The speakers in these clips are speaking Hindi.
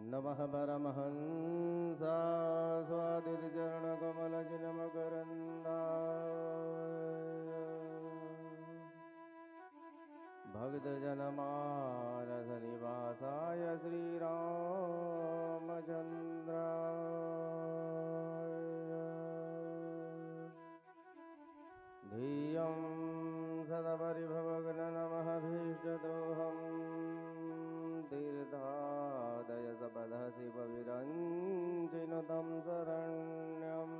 नमः परमहंसा स्वादिचरणकमलचिन्मकरन्दाय भक्तजनमानसनिवासाय श्रीरामचन्द्राय धियं सदा परिभवग्ननमःभीष्टदोहं तीर्थादय सपदः शिवविरञ्चिनुतं शरण्यम्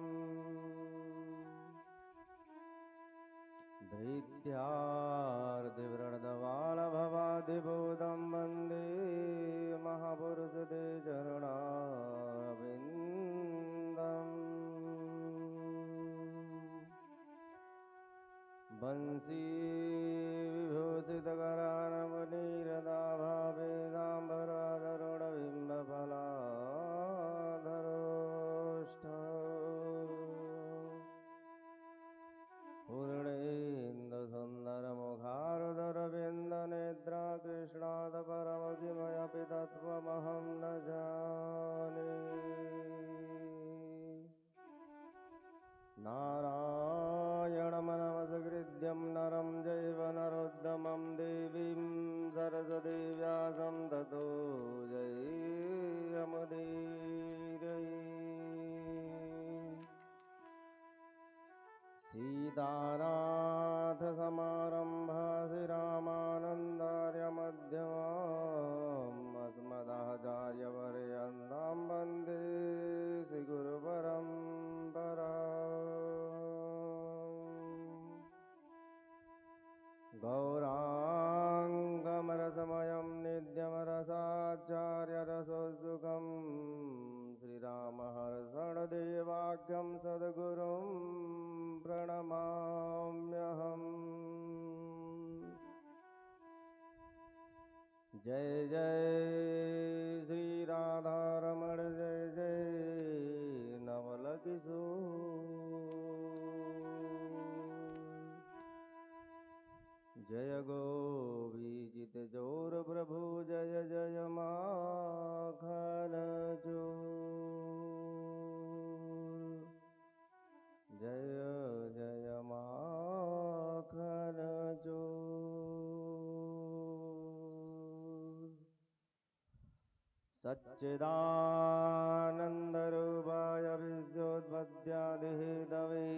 धृत्यार्तिवृणदवालभवादिभूतं वन्दे महापुरुषते चरणारविन्दम् बंसी विभूषितकरानवनीरदाभावेदाम्बराधरुणबिम्बफलाधरोष्ठ पूर्णेन्दुसुन्दरमुखारुदरविन्दनेत्रा कृष्णात् परमकिमपि तत्त्वमहं न जाने। नारायणमनमसकृत्यं नरं जैव नरोत्तमं देवीं सरस्वतीं व्यासं ततो जयमुदीरये। सीतानाथसमारम्भा श्रीरामानन्दार्यमध्यमाम् अस्मदाचार्यपर्यन्तां वन्दे श्रीगुरुपरम्पराम्। गौराङ्गमरसमयं नित्यमरसाचार्यरसोत्सुकं श्रीरामहर्षणदेवाख्यं सद्गुरुं प्रणमाम्यहम्। जय जय श्री राधारमण जय जय नवलकिशोर जय गोविजित जोर प्रभु जय जय माखन चोर जय जय माखन चोर। सच्चिदानन्दरूपाय विद्योत्पत्त्यादिहेतवे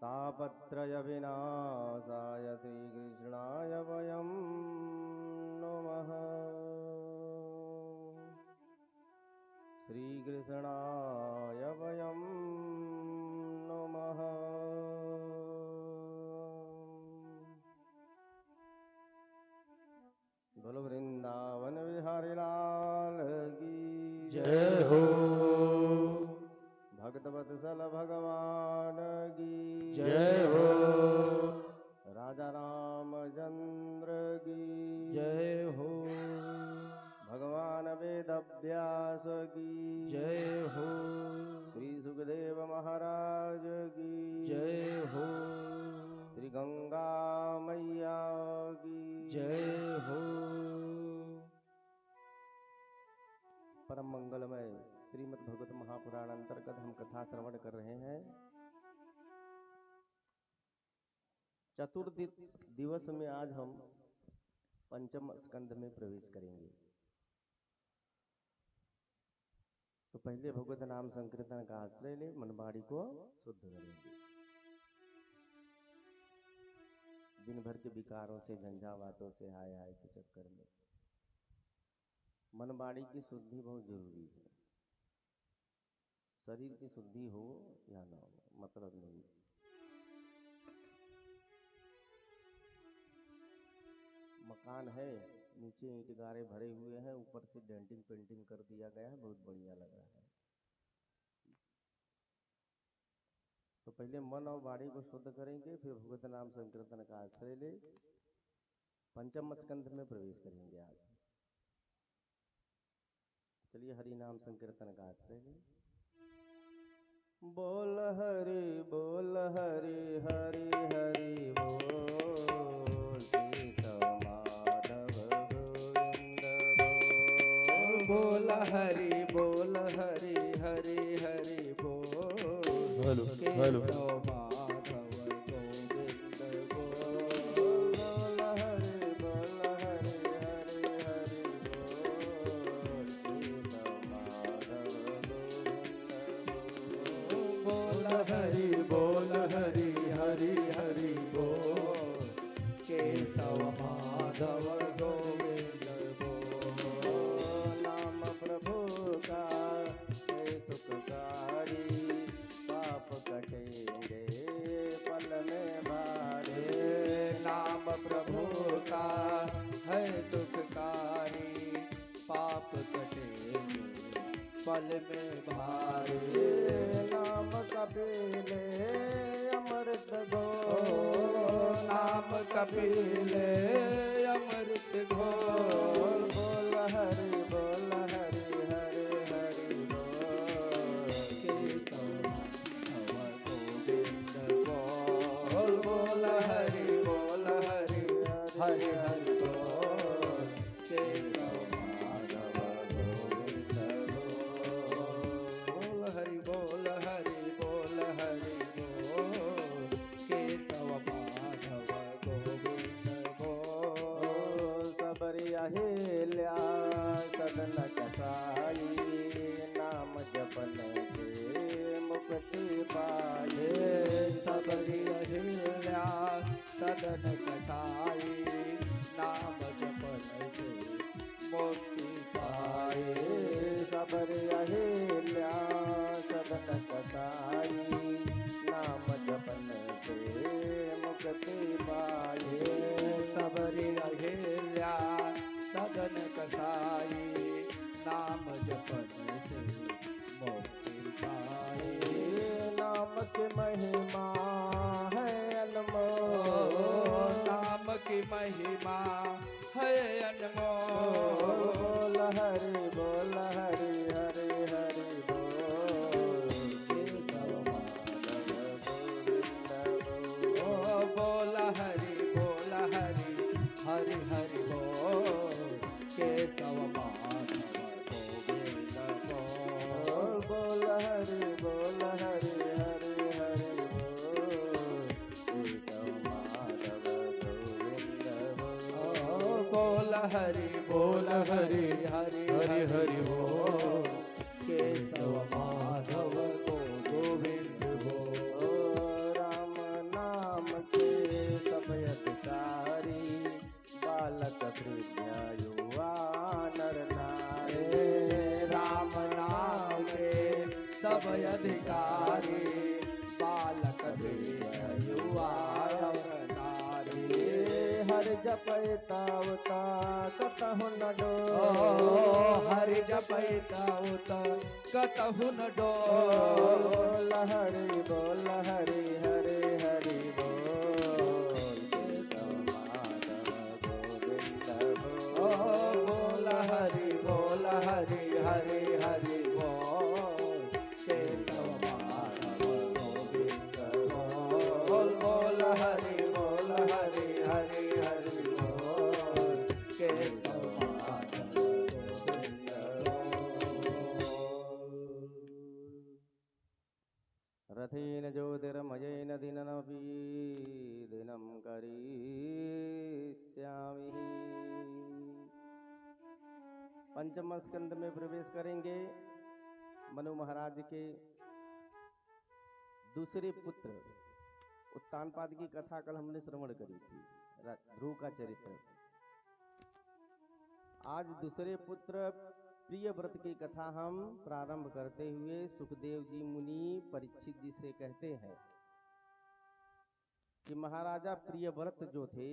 तापत्रयविनाशाय श्रीकृष्णाय वयं नमः। श्रीकृष्णाय वयं नमः। बोलो वृंदावन बिहारी लाल की जय हो। भक्तवत्सल भगवान की जय हो। राजा रामचंद्र की जय हो। भगवान वेदव्यास की जय हो। श्री सुखदेव महाराज की जय हो। श्री गंगा मैया की जय हो। परम मंगलमय श्रीमद् भगवत महापुराण अंतर्गत हम कथा श्रवण कर रहे हैं। चतुर्थ दिवस में आज हम पंचम स्कंध में प्रवेश करेंगे। तो पहले भगवत नाम संकीर्तन का आश्रय ले मनवाड़ी को शुद्ध करेंगे। दिन भर के विकारों से झंझावातों से हाय हाय के चक्कर में मनवाड़ी की शुद्धि बहुत जरूरी है। शरीर की शुद्धि हो या ना हो मतलब नहीं। मकान है, नीचे ईंट गारे भरे हुए हैं, ऊपर से डेंटिंग पेंटिंग कर दिया गया है, बहुत बढ़िया लग रहा है। तो पहले मन और वाणी को शुद्ध करेंगे, फिर भगवत नाम संकीर्तन का आश्रय ले पंचम स्कंध में प्रवेश करेंगे। आज चलिए हरि नाम संकीर्तन का आश्रय ले। बोल हरि बोल हरि बोल हरि बोल हरि हरि हरि बोल हेलो हेलो केशव माधव गोविंद बोल बोल हरि बोल हरि हरि हरि बोल केशव माधव गोविंद बोल नाम प्रभु का है सुखकारी पाप कटेंगे पल में भारे नाम प्रभु का है सुखकारी पाप कटेंगे पल में भारे नाम कपिले अमृत घोल नाम कपिले अमृत घोल बोल हरि बोल हरि हरि हरि बोल केशव माधव गोविंद बोल बोल हरि हरि हरि बोल केशव माधव गोविंद बोल हरि बोल हरि बोल हरि बोल केशव माधव गोविंद बोल सबरी अहिल्या सदन कसाई नाम जपन से मुक्ति पाए सबरी अहिल्या सदन कसाई नाम जपन से मुक्ति पाए सबरी अहिल्या सदन कसाई नाम जपन से मुक्ति पाए सबरी अहिल्या सदन कसाई नाम जपन से मुक्ति पाए नाम की महिमा है अनमोल नाम की महिमा है अनमोल बोल हरि हरि हरि बोल केशव माधव गोविंद बोल हरि हरि हरि हरि बोल केशव माधव गोविंद बोल हरि हरि हरि हरि बोल केशव माधव गोविंद बोल हरि हरि हरि हरि बोल केशव माधव गोविंद बोल राम नाम के सब अधिकारी बालक वृद्ध युवा नर नारी राम नाम के सब अधिकारी बालक वृद्ध युवा नर नारी हर जपैतावता कतहु न डो हर जपैतावता कतहु न डो बोल हरि हरि हरि बोल केशव माधव गोविंद बोल हरि हरि हरि बोल केशव माधव गोविंद बोल हरि हरि हरि हरि बोल केशव माधव गोविंद रथेन ज्योतिर्मयेन दिनमपि दिनं करिष्यामि पंचम स्कंद में प्रवेश करेंगे। मनु महाराज के दूसरे पुत्र उत्तानपाद की कथा कल हमने श्रवण करी थी, ध्रुव का चरित्र। आज दूसरे पुत्र प्रियव्रत की कथा हम प्रारंभ करते हुए सुखदेव जी मुनि परीक्षित जी से कहते हैं कि महाराजा प्रियव्रत जो थे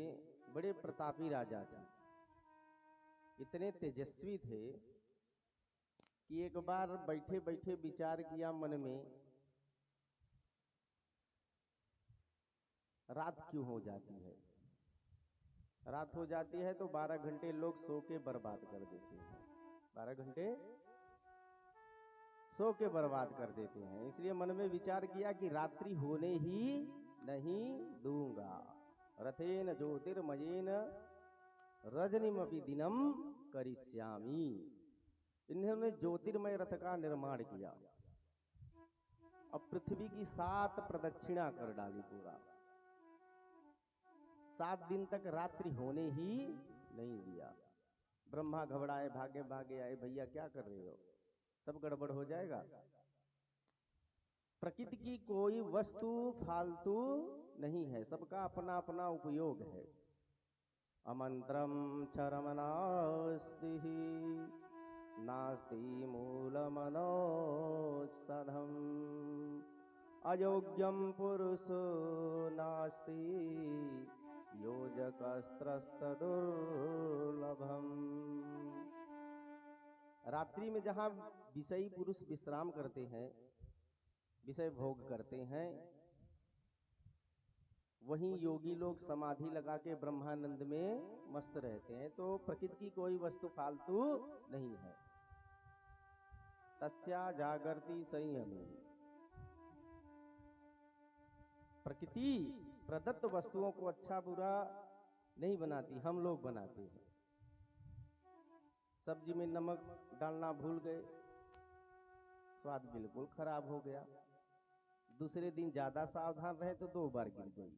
बड़े प्रतापी राजा थे, इतने तेजस्वी थे कि एक बार बैठे बैठे विचार किया मन में, रात क्यों हो जाती है। रात हो जाती है तो 12 घंटे लोग सो के बर्बाद कर देते हैं, 12 घंटे सो के बर्बाद कर देते हैं। इसलिए मन में विचार किया कि रात्रि होने ही नहीं दूंगा। रथेन ज्योतिर्मयेन रजनीमपि दिनम करिष्यामि। इन्होंने ज्योतिर्मय रथ का निर्माण किया और पृथ्वी की 7 प्रदक्षिणा कर डाली पूरा। 7 दिन तक रात्रि होने ही नहीं दिया। ब्रह्मा घबराए, भागे भागे आए, भैया क्या कर रहे हो, सब गड़बड़ हो जाएगा। प्रकृति की कोई वस्तु फालतू नहीं है, सबका अपना अपना उपयोग है। अमंत्रम क्षरम नास्ति नास्ति मूलमनोषधम अयोग्यम पुरुषो नास्ति योजकस्त्रस्तदुर्लभम। रात्रि में जहां विषयी पुरुष विश्राम करते हैं, विषय भोग करते हैं, वहीं योगी लोग समाधि लगा के ब्रह्मानंद में मस्त रहते हैं। तो प्रकृति की कोई वस्तु फालतू नहीं है। तस्या जागृति संयमी। प्रकृति प्रदत्त वस्तुओं को अच्छा बुरा नहीं बनाती, हम लोग बनाते हैं। सब्जी में नमक डालना भूल गए, स्वाद बिल्कुल खराब हो गया। दूसरे दिन ज्यादा सावधान रहे तो 2 बार गिर गई,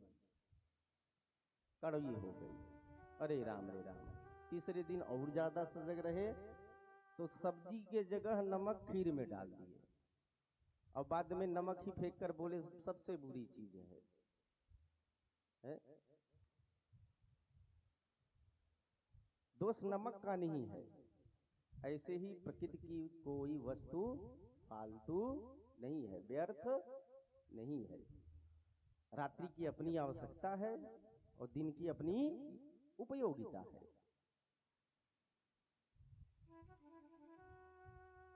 कड़वी हो गई, अरे राम रे राम। तीसरे दिन और ज्यादा सजग रहे तो सब्जी के जगह नमक खीर में डाल दिए और बाद में नमक ही फेंक कर बोले सबसे बुरी चीज है। दोष नमक का नहीं है। ऐसे ही प्रकृति की कोई वस्तु फालतू नहीं है, व्यर्थ नहीं है। रात्रि की अपनी आवश्यकता है और दिन की अपनी उपयोगिता है।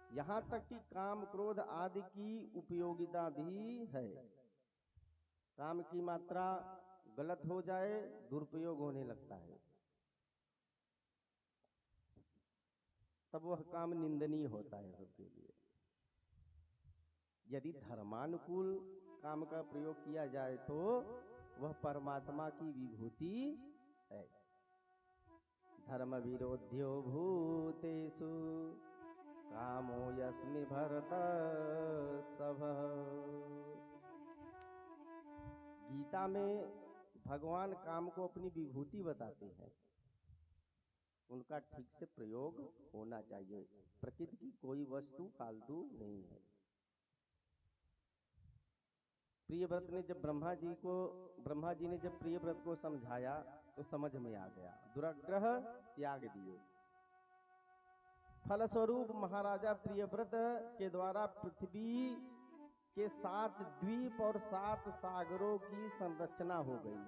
यहां तक कि काम क्रोध आदि की उपयोगिता भी है। काम की मात्रा गलत हो जाए, दुरुपयोग होने लगता है, तब वह काम निंदनीय होता है सबके लिए। यदि धर्मानुकूल काम का प्रयोग किया जाए तो वह परमात्मा की विभूति है। धर्म विरोध्यो भूतेषु कामो यस्मि भरत सभ। गीता में भगवान काम को अपनी विभूति बताते हैं, उनका ठीक से प्रयोग होना चाहिए। प्रकृति की कोई वस्तु फालतू नहीं है। प्रियव्रत ने जब ब्रह्मा जी ने जब प्रियव्रत को समझाया तो समझ में आ गया, दुराग्रह त्याग दिए। फलस्वरूप महाराजा प्रियव्रत के द्वारा पृथ्वी के 7 द्वीप और 7 सागरों की संरचना हो गई।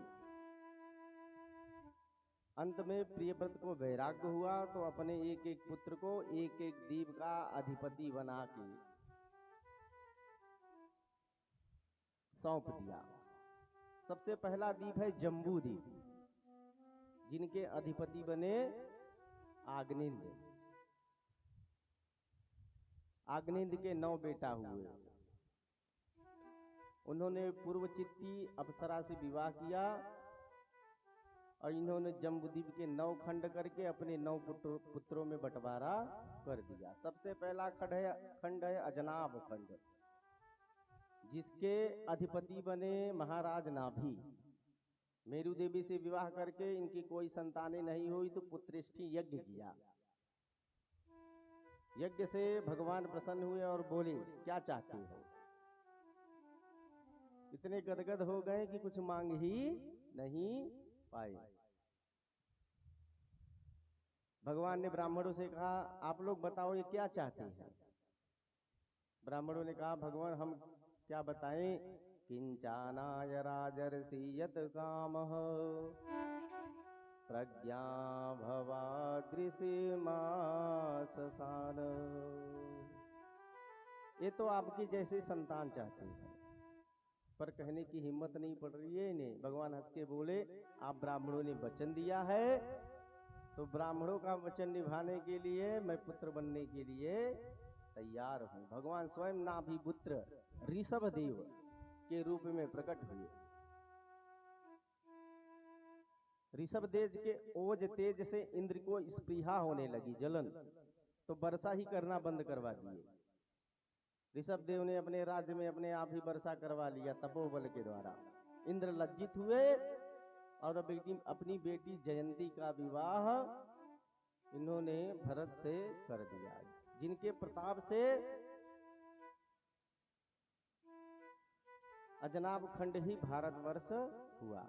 अंत में प्रियव्रत को वैराग्य हुआ तो अपने एक एक पुत्र को एक एक द्वीप का अधिपति बना के सौंप दिया। सबसे पहला द्वीप है जम्बू द्वीप, जिनके अधिपति बने आग्नेन्द्र। आग्नेन्द्र के 9 बेटा हुए। उन्होंने पूर्वचित्ती अप्सरा से विवाह किया और इन्होंने जम्बूद्वीप के 9 खंड करके अपने 9 पुत्रों में बंटवारा कर दिया। सबसे पहला खंड है अजनाब खंड, जिसके अधिपति बने महाराज नाभि। मेरु देवी से विवाह करके इनकी कोई संतानें नहीं हुई तो पुत्रेष्ठी यज्ञ किया। यज्ञ से भगवान प्रसन्न हुए और बोले क्या चाहते हो। इतने गदगद हो गए कि कुछ मांग ही नहीं पाए। भगवान ने ब्राह्मणों से कहा आप लोग बताओ ये क्या चाहते हैं। ब्राह्मणों ने कहा भगवान हम क्या बताएं, किंचानाय राजर्षि यत कामः प्रज्ञा भवादृशिमाससान। ये तो आपकी जैसे संतान चाहते हैं, पर कहने की हिम्मत नहीं पड़ रही है इन्हें। भगवान हंस के बोले आप ब्राह्मणों ने वचन दिया है तो ब्राह्मणों का वचन निभाने के लिए मैं पुत्र बनने के लिए तैयार हूं। भगवान स्वयं नाभिपुत्र ऋषभ देव के रूप में प्रकट हुए। ऋषभ देव के ओज तेज से इंद्र को स्पृहा होने लगी, जलन। तो वर्षा ही करना बंद करवा दिए। ऋषभ देव ने अपने राज्य में अपने आप ही वर्षा करवा लिया तपोबल के द्वारा। इंद्र लज्जित हुए और अपनी बेटी जयंती का विवाह इन्होंने भरत से कर दिया, जिनके प्रताप से अजनाब खंड ही भारतवर्ष हुआ।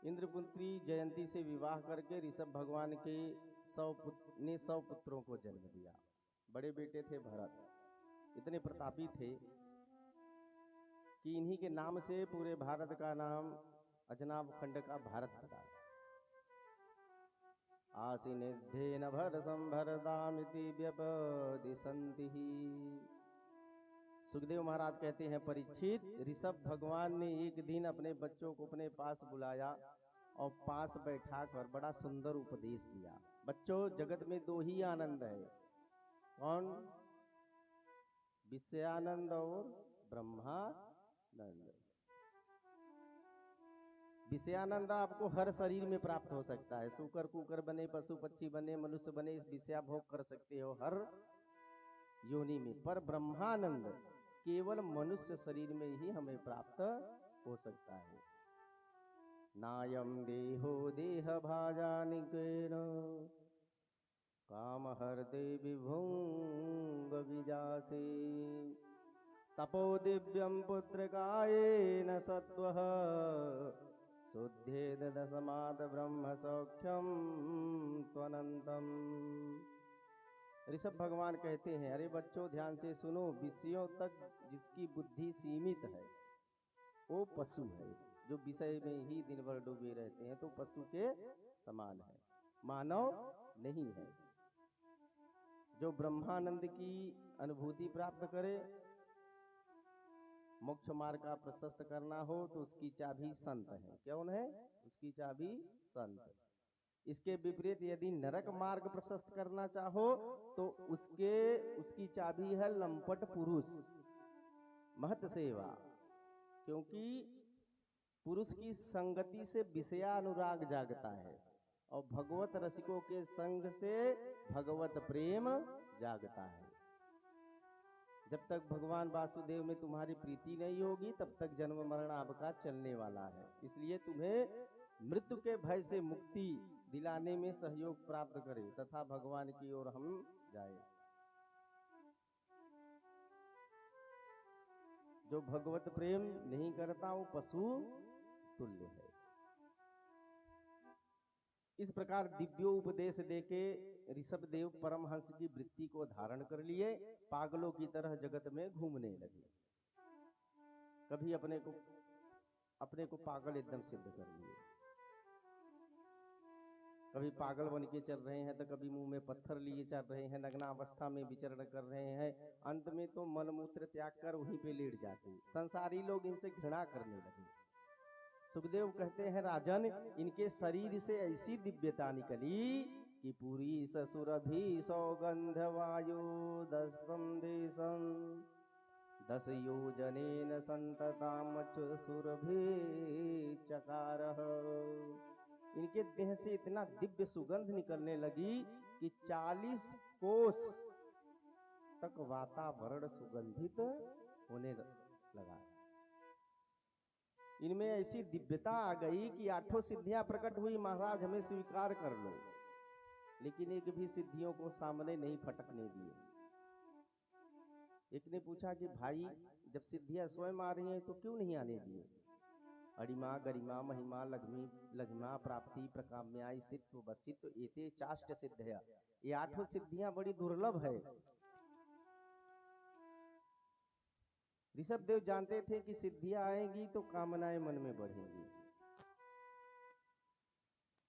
इंद्रपुत्री जयंती से विवाह करके ऋषभ भगवान के 100 पुत्रों को जन्म दिया। बड़े बेटे थे भरत, इतने प्रतापी थे कि इन्हीं के नाम से पूरे भारत का नाम अजनाब खंड का भारत पड़ा। आसीनेद्धेन भरतं भरतामिति व्यपदिशन्ति। सुखदेव महाराज कहते हैं, परीक्षित, ऋषभ भगवान ने एक दिन अपने बच्चों को अपने पास बुलाया और पास बैठाकर बड़ा सुंदर उपदेश दिया। बच्चों, जगत में दो ही आनंद है। कौन? विषयानंद और ब्रह्मानंद। विषयानंद आपको हर शरीर में प्राप्त हो सकता है। सूकर कुकर बने, पशु पक्षी बने, मनुष्य बने, इस विषया भोग कर सकते हो हर योनि में। पर ब्रह्मानंद केवल मनुष्य शरीर में ही हमें प्राप्त हो सकता है। नायम देहो देह भाजानिकेन काम हरते विभुंग विजासे तपो दिव्यम पुत्रकायेन सत्वः शुद्धे दशमात ब्रह्म सौख्यम त्वनंतम। ऋषभ भगवान कहते हैं, अरे बच्चों ध्यान से सुनो, विषयों तक जिसकी बुद्धि सीमित है वो पशु है। जो विषय में ही दिन भर डूबे रहते हैं तो पशु के समान है, मानव नहीं है। जो ब्रह्मानंद की अनुभूति प्राप्त करे, मोक्ष मार्ग का प्रशस्त करना हो, तो उसकी चाबी संत है। कौन है? उसकी चाबी संत। इसके विपरीत यदि नरक मार्ग प्रशस्त करना चाहो तो उसकी चाबी है लंपट पुरुष, महत सेवा। क्योंकि पुरुष की संगति से विषयानुराग जागता है और भगवत रसिकों के संग से भगवत प्रेम जागता है। जब तक भगवान वासुदेव में तुम्हारी प्रीति नहीं होगी तब तक जन्म मरण आपका चलने वाला है। इसलिए तुम्हें मृत्यु के भय से मुक्ति दिलाने में सहयोग प्राप्त करें तथा भगवान की ओर हम जाए। जो भगवत प्रेम नहीं करता वो पशु तुल्य है। इस प्रकार दिव्योपदेश देके ऋषभ देव परमहंस की वृत्ति को धारण कर लिए, पागलों की तरह जगत में घूमने लगे। कभी अपने को पागल एकदम सिद्ध कर लिए। कभी पागल बन के चल रहे हैं तो कभी मुंह में पत्थर लिए चल रहे हैं, नग्नावस्था में विचरण कर रहे हैं। अंत में तो मल मूत्र त्याग कर वहीं पे लेट जाते। संसारी लोग इनसे घृणा करने लगे। सुखदेव कहते हैं, राजन, इनके शरीर से ऐसी दिव्यता निकली कि पूरी ससुर भी सौगंध वायु 10 देशम 10 योजनेन संतताम सुर भी चकारः। इनके देह से इतना दिव्य सुगंध निकलने लगी कि 40 कोस तक वातावरण सुगंधित होने लगा। इनमें ऐसी दिव्यता आ गई कि 8 सिद्धियां प्रकट हुई। महाराज हमें स्वीकार कर लो, लेकिन एक भी सिद्धियों को सामने नहीं फटकने दिए। एक ने पूछा कि भाई, जब सिद्धियां स्वयं आ रही हैं तो क्यों नहीं आने दिए? अरिमा गरिमा महिमा लघिमा प्राप्ति प्रकाम्या सित्व वसित्व एते चाष्ट सिद्धया। ये 8 सिद्धियां बड़ी दुर्लभ है। ऋषभ देव जानते थे कि सिद्धियां आएंगी तो कामनाएं मन में बढ़ेंगी,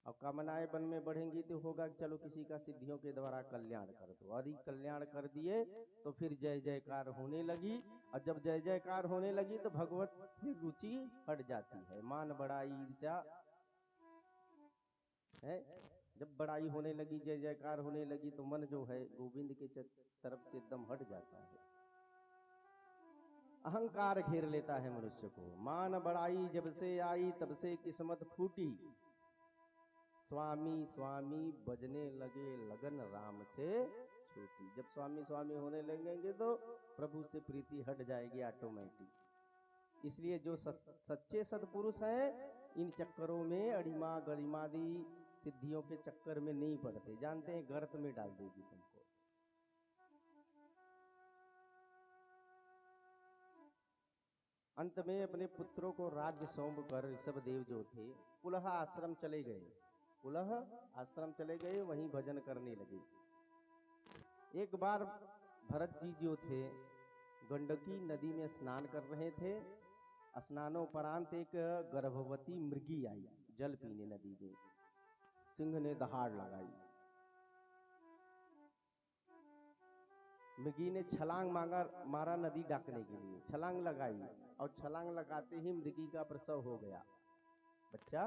और कामनाएं मन में बढ़ेंगी तो होगा कि चलो किसी का सिद्धियों के द्वारा कल्याण कर दो। और कल्याण कर दिए तो फिर जय जयकार होने लगी, और जब जय जयकार होने लगी तो भगवत से रुचि हट जाती है। मान बड़ाई ईर्ष्या है। जब बड़ाई होने लगी, जय जयकार होने लगी, तो मन जो है गोविंद के तरफ से एकदम हट जाता है। अहंकार घेर लेता है मनुष्य को। मान बड़ाई जब से आई तब से किस्मत फूटी। स्वामी स्वामी बजने लगे लगन राम से छूटी। जब स्वामी स्वामी होने लगेंगे तो प्रभु से प्रीति हट जाएगी ऑटोमेटिक। इसलिए जो सच्चे सत्पुरुष हैं इन चक्करों में अड़िमा गरिमादी सिद्धियों के चक्कर में नहीं पड़ते, जानते हैं गर्त में डाल देगी तुमको। अंत में अपने पुत्रों को राज्य सौंप कर ऋषभ देव जो थे पुलह आश्रम चले गए। पुलह आश्रम चले गए, वहीं भजन करने लगे। एक बार भरत जी जो थे गंडकी नदी में स्नान कर रहे थे। स्नानोपरांत एक गर्भवती मृगी आई जल पीने नदी में। सिंह ने दहाड़ लगाई, मृगी ने छलांग मारा नदी डाकने के लिए, छलांग लगाई और छलांग लगाते ही मृगी का प्रसव हो गया। बच्चा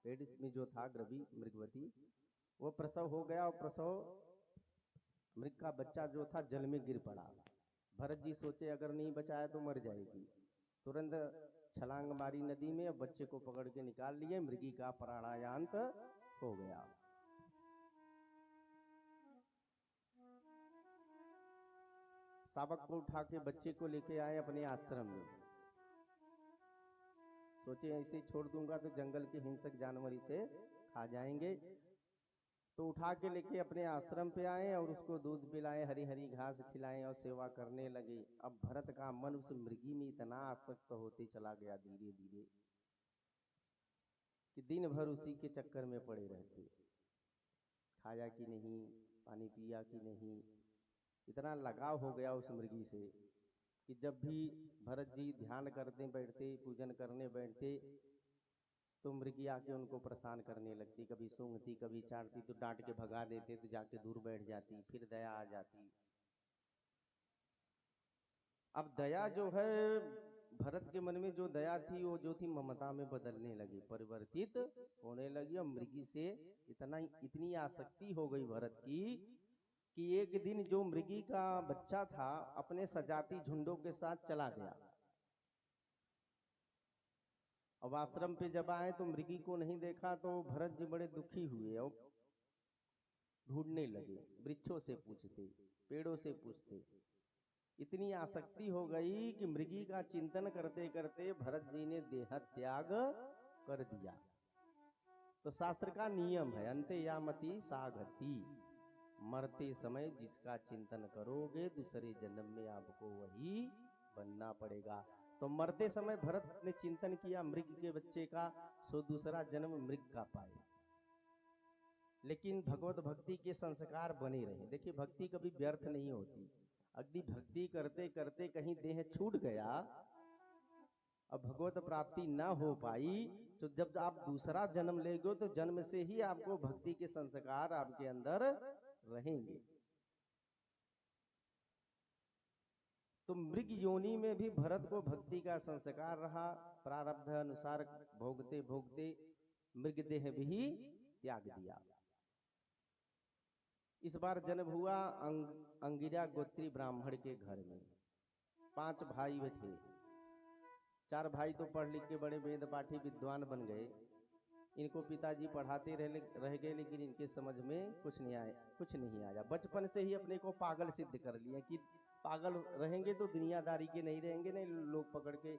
पेट में जो था मृगवती वो प्रसव हो गया और प्रसव मृग का बच्चा जो था जल में गिर पड़ा। भरत जी सोचे अगर नहीं बचाया तो मर जाएगी, तुरंत छलांग मारी नदी में, बच्चे को पकड़ के निकाल लिए। मृगी का प्राणायांत हो गया। शावक को उठा के बच्चे को लेके आए अपने आश्रम में। सोचे ऐसे छोड़ दूंगा तो जंगल के हिंसक जानवर इसे खा जाएंगे, तो उठा के लेके अपने आश्रम पे आए और उसको दूध पिलाए, हरी हरी घास खिलाए और सेवा करने लगे। अब भरत का मन उस मृगी में इतना आसक्त होते चला गया धीरे धीरे कि दिन भर उसी के चक्कर में पड़े रहते। खाया कि नहीं, पानी पिया कि नहीं, इतना लगाव हो गया उस मृगी से कि जब भी भरत जी ध्यान करते बैठते, पूजन करने बैठते, तो मृगी आके उनको परेशान करने लगती। कभी सूंघती, कभी चाटती, तो डांट के भगा देते, तो जाके दूर बैठ जाती, फिर दया आ जाती। अब दया जो है भरत के मन में जो दया थी वो जो थी ममता में बदलने लगी, परिवर्तित होने लगी। और मृगी से इतनी आसक्ति हो गई भरत की कि एक दिन जो मृगी का बच्चा था अपने सजाती झुंडों के साथ चला गया। अब आश्रम पे जब आए तो मृगी को नहीं देखा, तो भरत जी बड़े दुखी हुए और ढूंढने लगे। वृक्षों से पूछते, पेड़ों से पूछते, इतनी आसक्ति हो गई कि मृगी का चिंतन करते करते भरत जी ने देह त्याग कर दिया। तो शास्त्र का नियम है अंत्ययामति सागति, मरते समय जिसका चिंतन करोगे दूसरे जन्म में आपको वही बनना पड़ेगा। तो मरते समय भरत ने चिंतन किया मृग के बच्चे का, सो दूसरा जन्म मृग का पाए, लेकिन भगवत भक्ति के संस्कार बने रहे। देखिए भक्ति कभी व्यर्थ नहीं होती। अगदी भक्ति करते करते कहीं देह छूट गया अब भगवत प्राप्ति न हो पाई, तो जब आप दूसरा जन्म लेगे तो जन्म से ही आपको भक्ति के संस्कार आपके अंदर रहेंगे। तो मृग योनि में भी भरत को भक्ति का संस्कार रहा। प्रारब्ध अनुसार भोगते भोगते मृग देह भी त्याग दिया। इस बार जन्म हुआ अंगिरा गोत्री ब्राह्मण के घर में। 5 भाई थे। 4 भाई तो पढ़ लिख के बड़े वेद पाठी विद्वान बन गए। इनको पिताजी पढ़ाते रह गए, लेकिन इनके समझ में कुछ नहीं आया। बचपन से ही अपने को पागल सिद्ध कर लिया कि पागल रहेंगे तो दुनियादारी के नहीं रहेंगे, नहीं लोग पकड़ के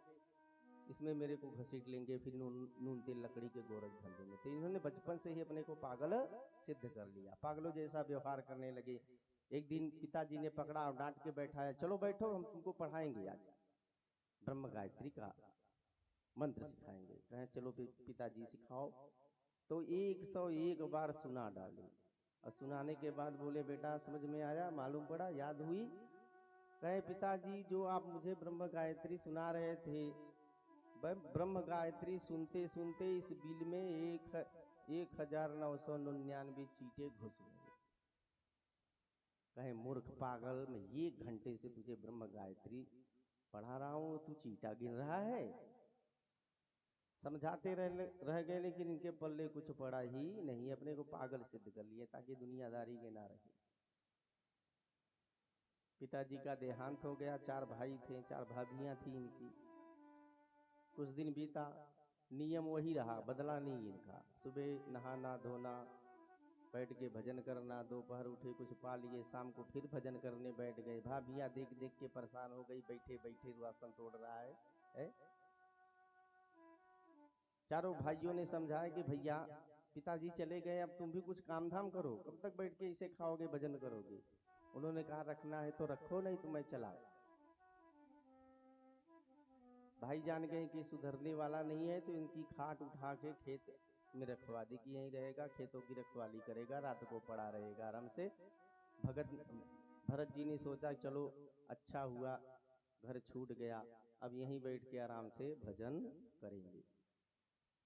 इसमें मेरे को घसीट लेंगे, फिर नून तेल लकड़ी के गोरख धर देंगे। तो इन्होंने बचपन से ही अपने को पागल सिद्ध कर लिया, पागलों जैसा व्यवहार करने लगे। एक दिन पिताजी ने पकड़ा और डांट के बैठाया, चलो बैठो हम तुमको पढ़ाएंगे, आज ब्रह्म गायत्री का मंत्र सिखाएंगे। कहें चलो पिताजी सिखाओ। तो 101 बार सुना डाले और सुनाने के बाद बोले बेटा समझ में आया, मालूम पड़ा, याद हुई? कहे पिताजी जो आप मुझे ब्रह्म गायत्री सुना रहे थे, ब्रह्म गायत्री सुनते सुनते इस बिल में 1999 चींटे घुस गए। कहे मूर्ख पागल, मैं 1 घंटे से तुझे ब्रह्म गायत्री पढ़ा रहा हूं, तू चींटा गिन रहा है। समझाते रह गए, लेकिन इनके पल्ले कुछ पड़ा ही नहीं। अपने को पागल सिद्ध कर लिए ताकि दुनियादारी के ना रहे। पिताजी का देहांत हो गया। 4 भाई थे, 4 भाभियां थी इनकी। कुछ दिन बीता, नियम वही रहा, बदला नहीं इनका। सुबह नहाना धोना, बैठ के भजन करना, दोपहर उठे कुछ पा लिए, शाम को फिर भजन करने बैठ गए। भाभियाँ देख देख के परेशान हो गई, बैठे बैठे राशन तोड़ रहा है? चारों भाइयों ने समझाया कि भैया पिताजी चले गए, अब तुम भी कुछ काम धाम करो, कब तक बैठ के इसे खाओगे, भजन करोगे। उन्होंने कहा रखना है तो रखो, नहीं तो मैं चला। भाई जान गए कि सुधरने वाला नहीं है, तो इनकी खाट उठा के खेत में रखवा दी कि यहीं रहेगा, खेतों की रखवाली करेगा, रात को पड़ा रहेगा आराम से। भरत जी ने सोचा चलो अच्छा हुआ घर छूट गया, अब यहीं बैठ के आराम से भजन करेंगे।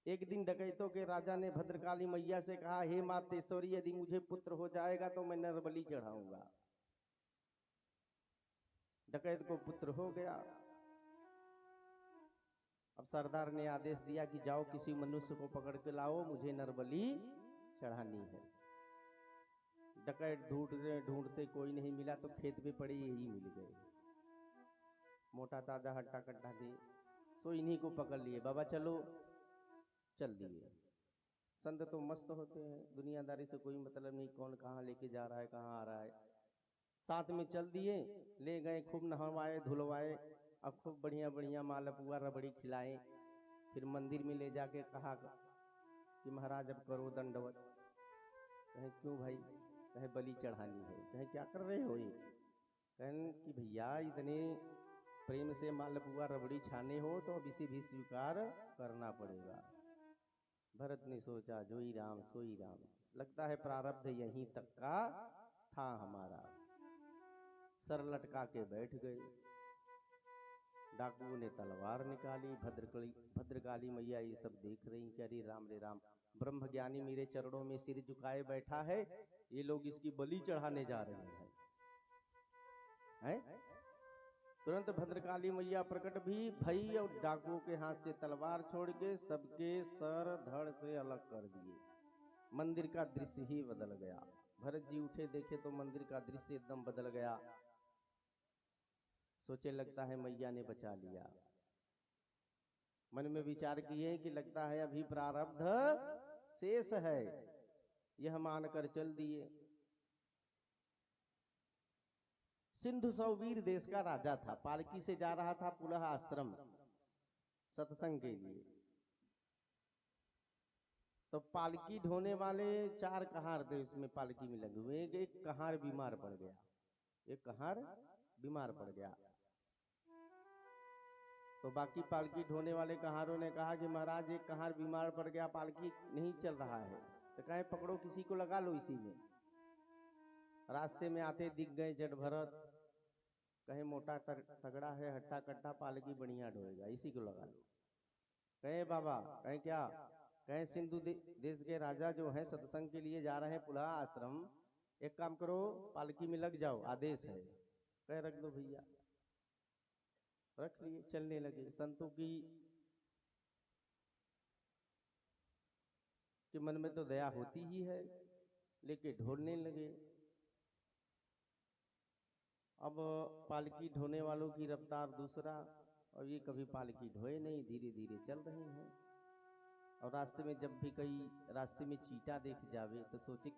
एक दिन डकैतों के राजा ने भद्रकाली मैया से कहा, हे मां तेश्वरी, यदि मुझे पुत्र हो जाएगा तो मैं नरबलि चढ़ाऊंगा। डकैत को पुत्र हो गया। अब सरदार ने आदेश दिया कि जाओ किसी मनुष्य को पकड़ के लाओ, मुझे नरबलि चढ़ानी है। डकैत ढूंढते ढूंढते कोई नहीं मिला, तो खेत में पड़े यही मिल गए। मोटा ताजा हट्टा कट्टा थे, सो इन्हीं को पकड़ लिए। बाबा चलो, चल दिए। संत तो मस्त होते हैं, दुनियादारी से कोई मतलब नहीं, कौन कहाँ लेके जा रहा है, कहाँ आ रहा है। साथ में चल दिए, ले गए, खूब नहवाए धुलवाए, अब खूब बढ़िया बढ़िया मालपुआ रबड़ी खिलाए। फिर मंदिर में ले जाके कहा कि महाराज अब करो दंडवत। कहें क्यों भाई? कहे बलि चढ़ानी है। कहे क्या कर रहे हो ये? कहें कि भैया इतने प्रेम से मालपुआ रबड़ी छाने हो तो अब इसे भी स्वीकार करना पड़ेगा। भरत ने सोचा जोई राम सोई राम, लगता है प्रारब्ध यहीं तक का था हमारा। सर लटका के बैठ गए। डाकुओं ने तलवार निकाली। भद्रकाली मैया ये सब देख रही कि अरे राम रे राम, ब्रह्म ज्ञानी मेरे चरणों में सिर झुकाए बैठा है, ये लोग इसकी बलि चढ़ाने जा रहे हैं? तुरंत भद्रकाली मैया प्रकट भी भई और डाकुओं के हाथ से तलवार छोड़ के सबके सर धड़ से अलग कर दिए। मंदिर का दृश्य ही बदल गया। भरत जी उठे, देखे तो मंदिर का दृश्य एकदम बदल गया। सोचे लगता है मैया ने बचा लिया। मन में विचार किए कि लगता है अभी प्रारब्ध शेष है, यह मानकर चल दिए। सिंधु सौवीर देश का राजा था, पालकी से जा रहा था पुलह आश्रम सत्संग के लिए। तो पालकी ढोने वाले 4 कहार थे उसमें पालकी में लगे हुए। एक कहार बीमार पड़ गया, एक कहार बीमार पड़ गया। तो बाकी पालकी ढोने वाले कहारों ने कहा कि महाराज एक कहार बीमार पड़ गया, पालकी नहीं चल रहा है। तो कहे पकड़ो किसी को लगा लो इसी में। रास्ते में आते दिख गए जट भरत, कहे मोटा तगड़ा है, हट्टा कट्टा, पालकी बढ़िया ढोएगा, इसी को लगा लो। कहे बाबा, कहे क्या? कहे सिंधु देश के राजा जो हैं सत्संग के लिए जा रहे हैं पुलह आश्रम, एक काम करो पालकी में लग जाओ, आदेश है। कहे रख दो भैया। रख लिए, चलने लगे। संतों की कि मन में तो दया होती ही है, लेके ढोलने लगे। अब पालकी ढोने वालों की रफ्तार दूसरा, और ये कभी पालकी ढोए नहीं, धीरे धीरे चल रहे हैं। और रास्ते में जब भी कहीं रास्ते में चीटा देख जावे तो सोचे कि